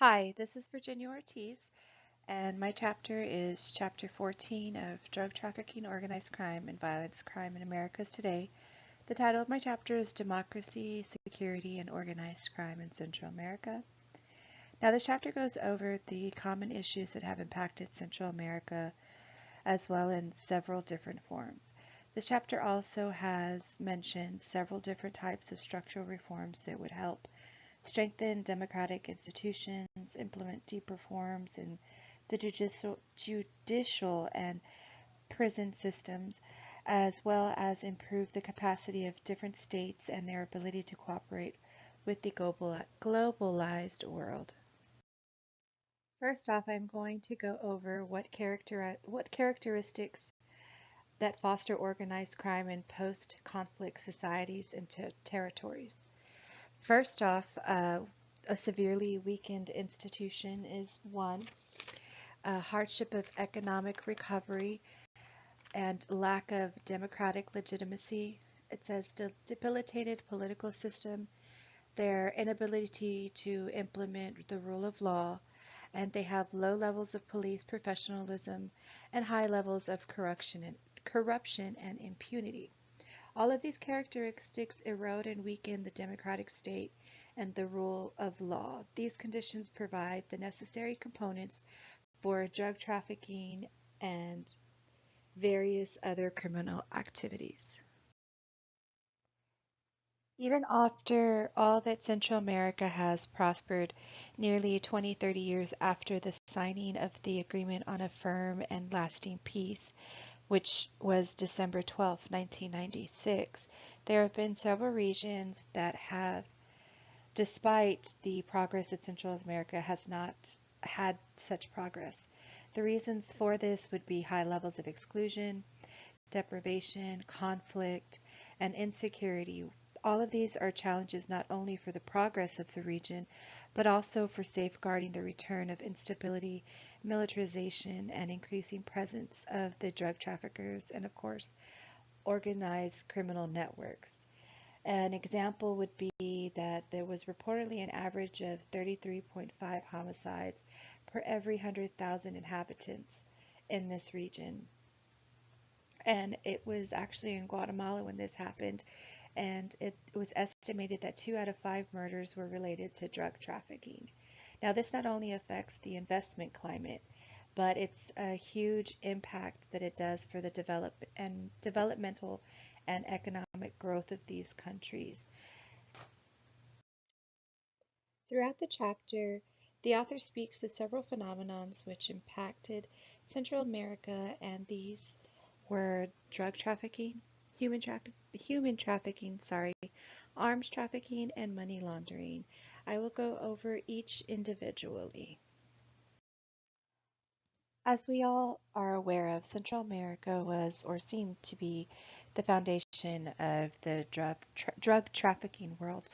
Hi, this is Virginia Ortiz, and my chapter is Chapter 14 of Drug Trafficking, Organized Crime, and Violence Crime in Americas Today. The title of my chapter is Democracy, Security, and Organized Crime in Central America. Now, this chapter goes over the common issues that have impacted Central America as well in several different forms. This chapter also has mentioned several different types of structural reforms that would help strengthen democratic institutions, implement deep reforms in the judicial and prison systems, as well as improve the capacity of different states and their ability to cooperate with the globalized world. First off, I'm going to go over what characteristics that foster organized crime in post-conflict societies and territories. First off, a severely weakened institution is one. A hardship of economic recovery and lack of democratic legitimacy. It says debilitated political system, their inability to implement the rule of law, and they have low levels of police professionalism and high levels of corruption and impunity. All of these characteristics erode and weaken the democratic state and the rule of law. These conditions provide the necessary components for drug trafficking and various other criminal activities. Even after all that Central America has prospered, nearly 20-30 years after the signing of the Agreement on a Firm and Lasting Peace, which was December 12, 1996, there have been several regions that have, despite the progress that Central America has not had such progress. The reasons for this would be high levels of exclusion, deprivation, conflict, and insecurity. All of these are challenges not only for the progress of the region, but also for safeguarding the return of instability, militarization, and increasing presence of the drug traffickers and, of course, organized criminal networks. An example would be that there was reportedly an average of 33.5 homicides per every 100,000 inhabitants in this region. And it was actually in Guatemala when this happened, and it was estimated that 2 out of 5 murders were related to drug trafficking. Now, this not only affects the investment climate, but it's a huge impact that it does for the developmental and economic growth of these countries. Throughout the chapter, the author speaks of several phenomena which impacted Central America, and these were drug trafficking, human trafficking, arms trafficking, and money laundering. I will go over each individually. As we all are aware of, Central America was or seemed to be the foundation of the drug trafficking world.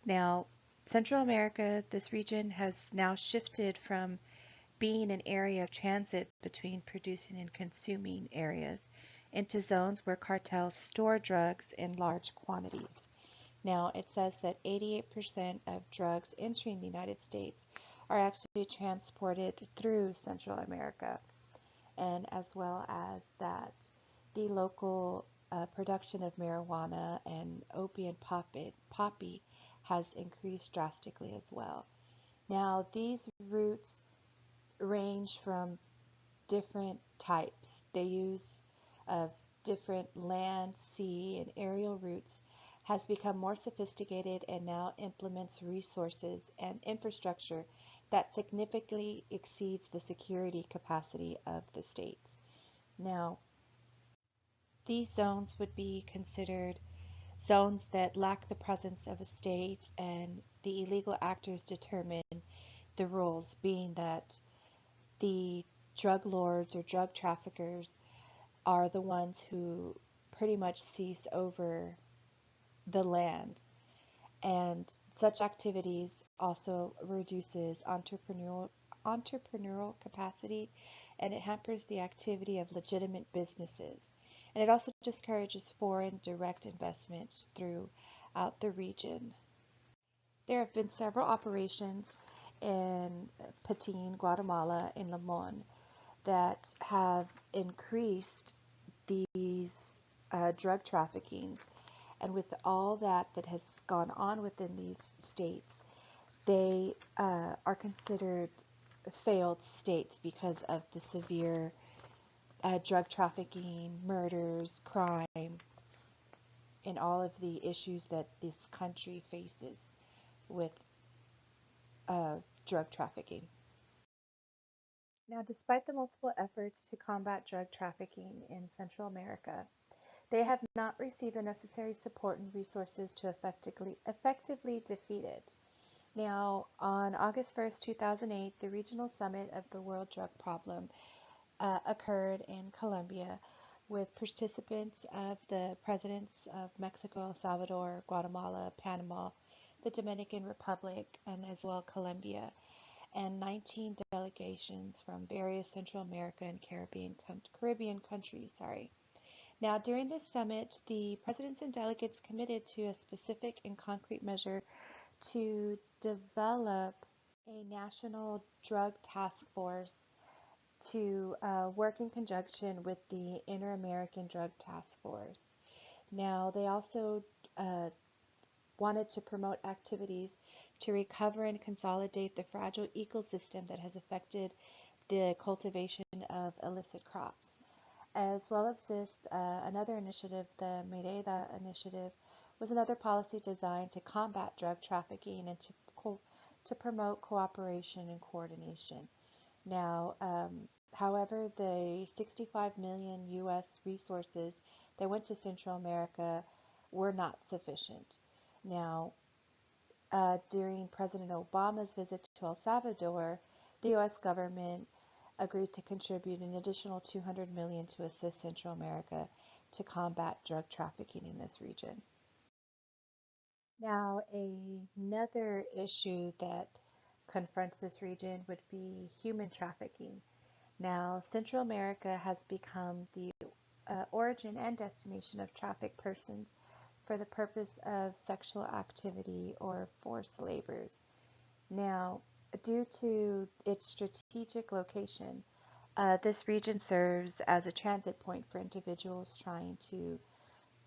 Now, Central America, this region has now shifted from being an area of transit between producing and consuming areas into zones where cartels store drugs in large quantities. Now, it says that 88% of drugs entering the United States are actually transported through Central America, and as well as that the local production of marijuana and opium poppy has increased drastically as well. Now, these routes range from different types. They use of different land, sea, and aerial routes has become more sophisticated and now implements resources and infrastructure that significantly exceeds the security capacity of the states. Now, these zones would be considered zones that lack the presence of a state, and the illegal actors determine the rules, being that the drug lords or drug traffickers are the ones who pretty much seize over the land, and such activities also reduces entrepreneurial capacity, and it hampers the activity of legitimate businesses, and it also discourages foreign direct investment throughout the region. There have been several operations in Patin, Guatemala, and Limon that have increased these drug traffickings. And with all that has gone on within these states, they are considered failed states because of the severe drug trafficking, murders, crime, and all of the issues that this country faces with drug trafficking. Now, despite the multiple efforts to combat drug trafficking in Central America, they have not received the necessary support and resources to effectively defeat it. Now, on August 1st, 2008, the regional summit of the World Drug Problem occurred in Colombia with participants of the presidents of Mexico, El Salvador, Guatemala, Panama, the Dominican Republic, and as well Colombia, and 19 delegations from various Central America and Caribbean countries. Now, during this summit, the presidents and delegates committed to a specific and concrete measure to develop a national drug task force to work in conjunction with the Inter-American Drug Task Force. Now, they also wanted to promote activities to recover and consolidate the fragile ecosystem that has affected the cultivation of illicit crops. As well as this, another initiative, the Merida Initiative, was another policy designed to combat drug trafficking and to promote cooperation and coordination. Now, however, the 65 million U.S. resources that went to Central America were not sufficient. Now, during President Obama's visit to El Salvador, the U.S. government agreed to contribute an additional $200 million to assist Central America to combat drug trafficking in this region. Now, another issue that confronts this region would be human trafficking. Now, Central America has become the origin and destination of trafficked persons for the purpose of sexual activity or forced labor. Now, due to its strategic location, this region serves as a transit point for individuals trying to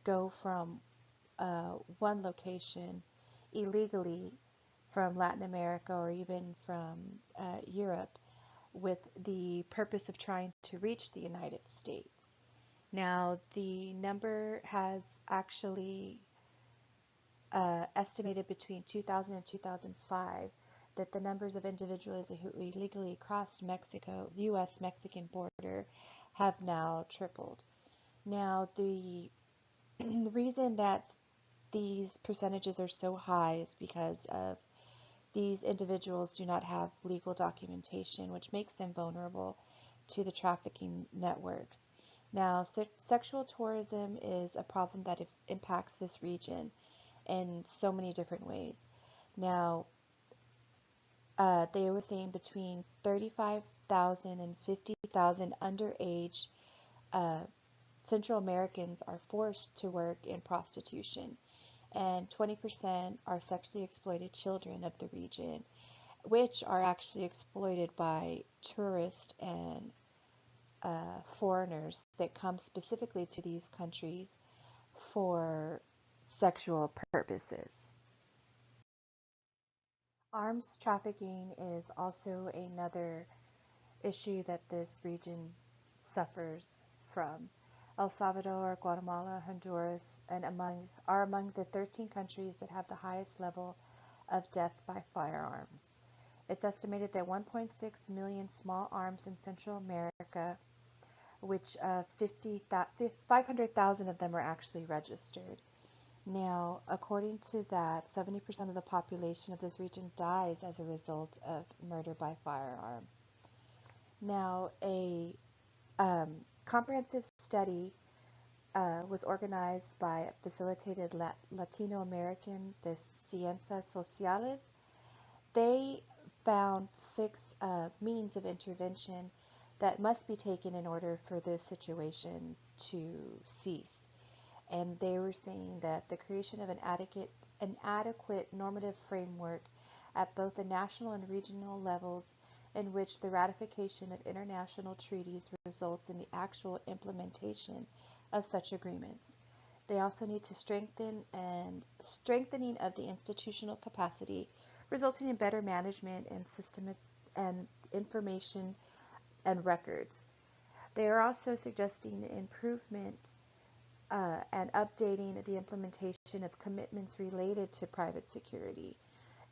go from one location illegally from Latin America or even from Europe with the purpose of trying to reach the United States. Now, the number has actually estimated between 2000 and 2005 that the numbers of individuals who illegally crossed Mexico, the U.S.-Mexican border, have now tripled. Now, the reason that these percentages are so high is because of these individuals do not have legal documentation, which makes them vulnerable to the trafficking networks. Now, sexual tourism is a problem that impacts this region in so many different ways. Now, they were saying between 35,000 and 50,000 underage Central Americans are forced to work in prostitution, and 20% are sexually exploited children of the region, which are actually exploited by tourists and foreigners that come specifically to these countries for sexual purposes. Arms trafficking is also another issue that this region suffers from. El Salvador, Guatemala, Honduras, and are among the 13 countries that have the highest level of death by firearms. It's estimated that 1.6 million small arms in Central America, which 500,000 of them are actually registered. Now, according to that, 70% of the population of this region dies as a result of murder by firearm. Now, a comprehensive study was organized by Facilitated Latino American, the Ciencias Sociales. They found 6 means of intervention that must be taken in order for this situation to cease. And they were saying that the creation of an adequate normative framework at both the national and regional levels in which the ratification of international treaties results in the actual implementation of such agreements. They also need to strengthening of the institutional capacity, resulting in better management and system and information and records. They are also suggesting improvement and updating the implementation of commitments related to private security,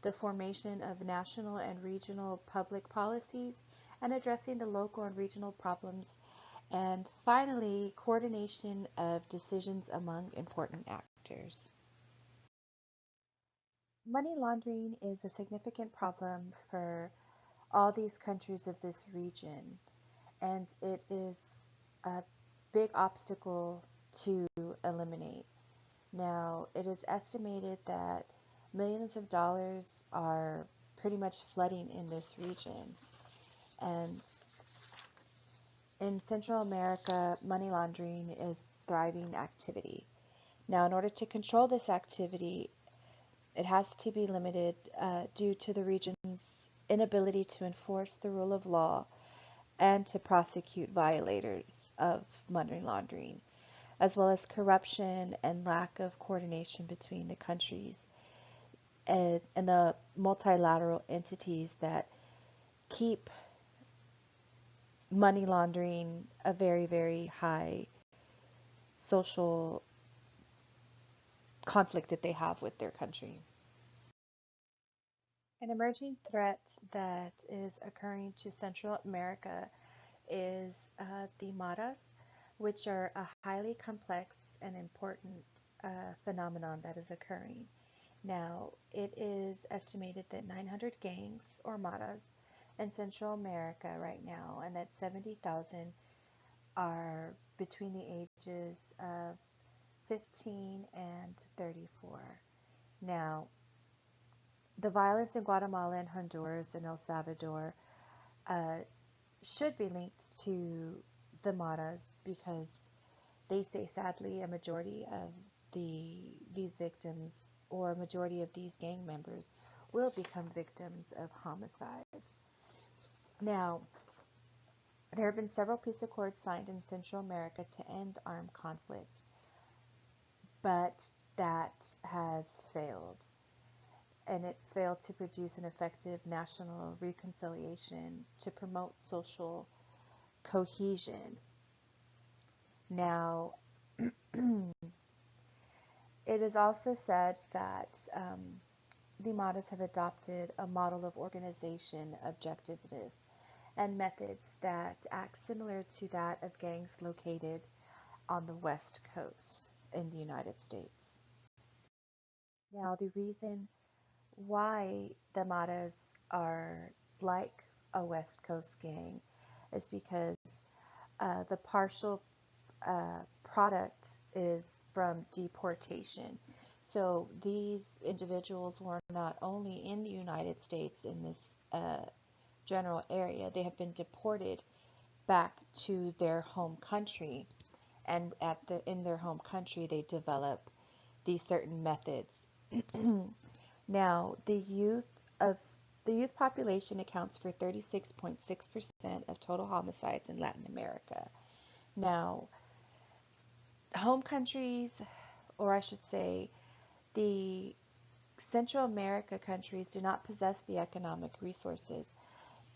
the formation of national and regional public policies, and addressing the local and regional problems, and finally, coordination of decisions among important actors. Money laundering is a significant problem for all these countries of this region, and it is a big obstacle to eliminate. Now, it is estimated that millions of dollars are pretty much flooding in this region. And in Central America, money laundering is thriving activity. Now, in order to control this activity, it has to be limited due to the region's inability to enforce the rule of law and to prosecute violators of money laundering, as well as corruption and lack of coordination between the countries and the multilateral entities that keep money laundering a very, very high social conflict that they have with their country. An emerging threat that is occurring to Central America is the maras, which are a highly complex and important phenomenon that is occurring. Now, it is estimated that 900 gangs or maras in Central America right now, and that 70,000 are between the ages of 15 and 34. Now, the violence in Guatemala and Honduras and El Salvador should be linked to the maras because they say sadly a majority of these victims or a majority of these gang members will become victims of homicides. Now, there have been several peace accords signed in Central America to end armed conflict, but that has failed. And it's failed to produce an effective national reconciliation to promote social cohesion. Now, it is also said that the Maras have adopted a model of organization, objectiveness, and methods that act similar to that of gangs located on the West Coast in the United States. Now, the reason why the Maras are like a West Coast gang is because the partial product is from deportation. So these individuals were not only in the United States in this general area, they have been deported back to their home country, and in their home country they develop these certain methods. Now, the youth population accounts for 36.6% of total homicides in Latin America. Now, home countries, or I should say, the Central America countries do not possess the economic resources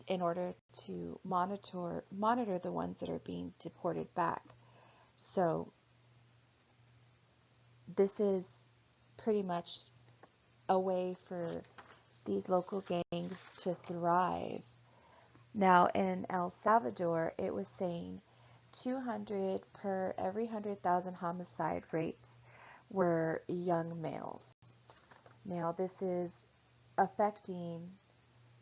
in order to monitor the ones that are being deported back. So this is pretty much a way for these local gangs to thrive. Now in El Salvador, it was saying 200 per every 100,000 homicide rates were young males. Now this is affecting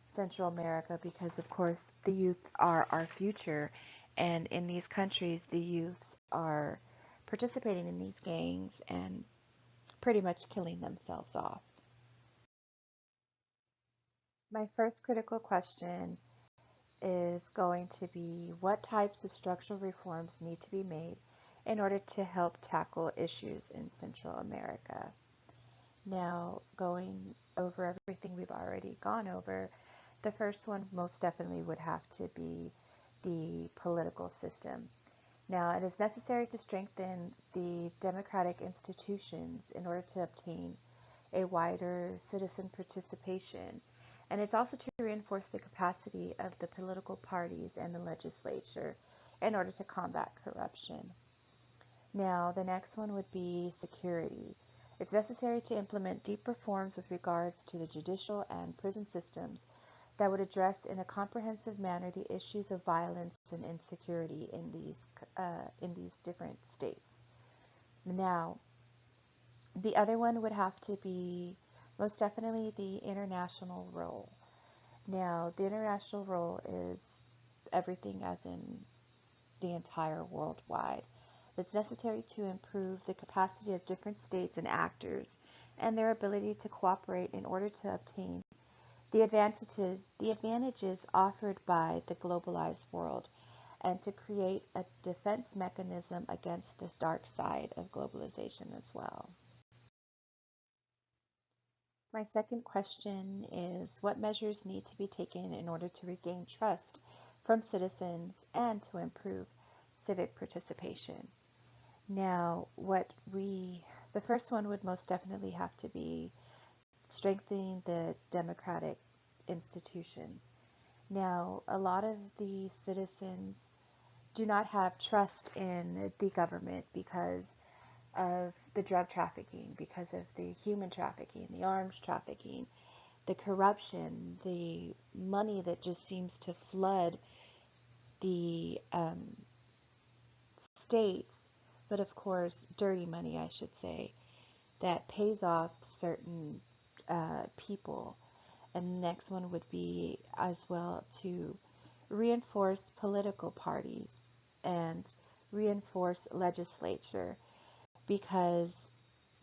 Central America because of course the youth are our future, and in these countries the youth are participating in these gangs and pretty much killing themselves off. My first critical question is going to be what types of structural reforms need to be made in order to help tackle issues in Central America. Now, going over everything we've already gone over, the first one most definitely would have to be the political system. Now, it is necessary to strengthen the democratic institutions in order to obtain a wider citizen participation. And it's also to reinforce the capacity of the political parties and the legislature in order to combat corruption. Now, the next one would be security. It's necessary to implement deep reforms with regards to the judicial and prison systems that would address in a comprehensive manner the issues of violence and insecurity in these different states. Now, the other one would have to be most definitely the international role. Now, the international role is everything as in the entire worldwide. It's necessary to improve the capacity of different states and actors and their ability to cooperate in order to obtain the advantages offered by the globalized world and to create a defense mechanism against this dark side of globalization as well. My second question is, what measures need to be taken in order to regain trust from citizens and to improve civic participation? Now, the first one would most definitely have to be strengthening the democratic institutions. Now, a lot of the citizens do not have trust in the government because of the drug trafficking, because of the human trafficking, the arms trafficking, the corruption, the money that just seems to flood the states, but of course, dirty money, I should say, that pays off certain people. And the next one would be as well to reinforce political parties and reinforce legislature because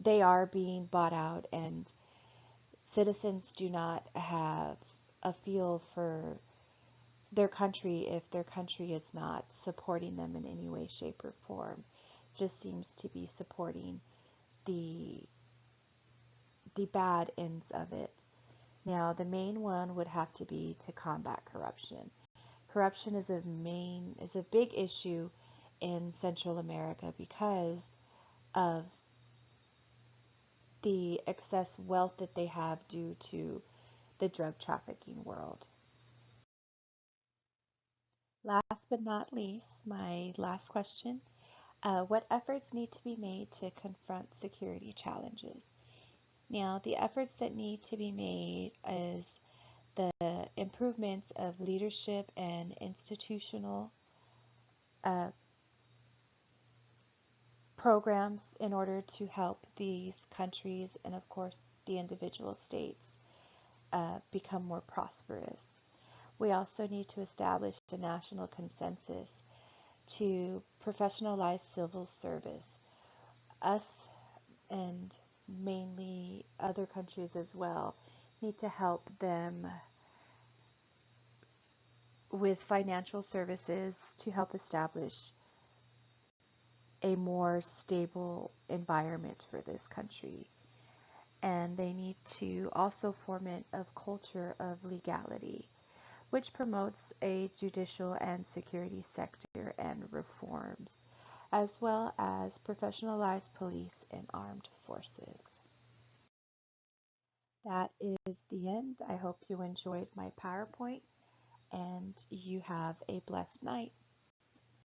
they are being bought out and citizens do not have a feel for their country if their country is not supporting them in any way, shape, or form. Just seems to be supporting the bad ends of it. Now, the main one would have to be to combat corruption. Corruption is a big issue in Central America because of the excess wealth that they have due to the drug trafficking world. Last but not least, my last question, what efforts need to be made to confront security challenges? Now, the efforts that need to be made is the improvements of leadership and institutional programs in order to help these countries and, of course, the individual states become more prosperous. We also need to establish a national consensus to professionalize civil service. Us and mainly other countries as well need to help them with financial services to help establish a more stable environment for this country. And they need to also foment a culture of legality, which promotes a judicial and security sector and reforms, as well as professionalized police and armed forces. That is the end. I hope you enjoyed my PowerPoint and you have a blessed night.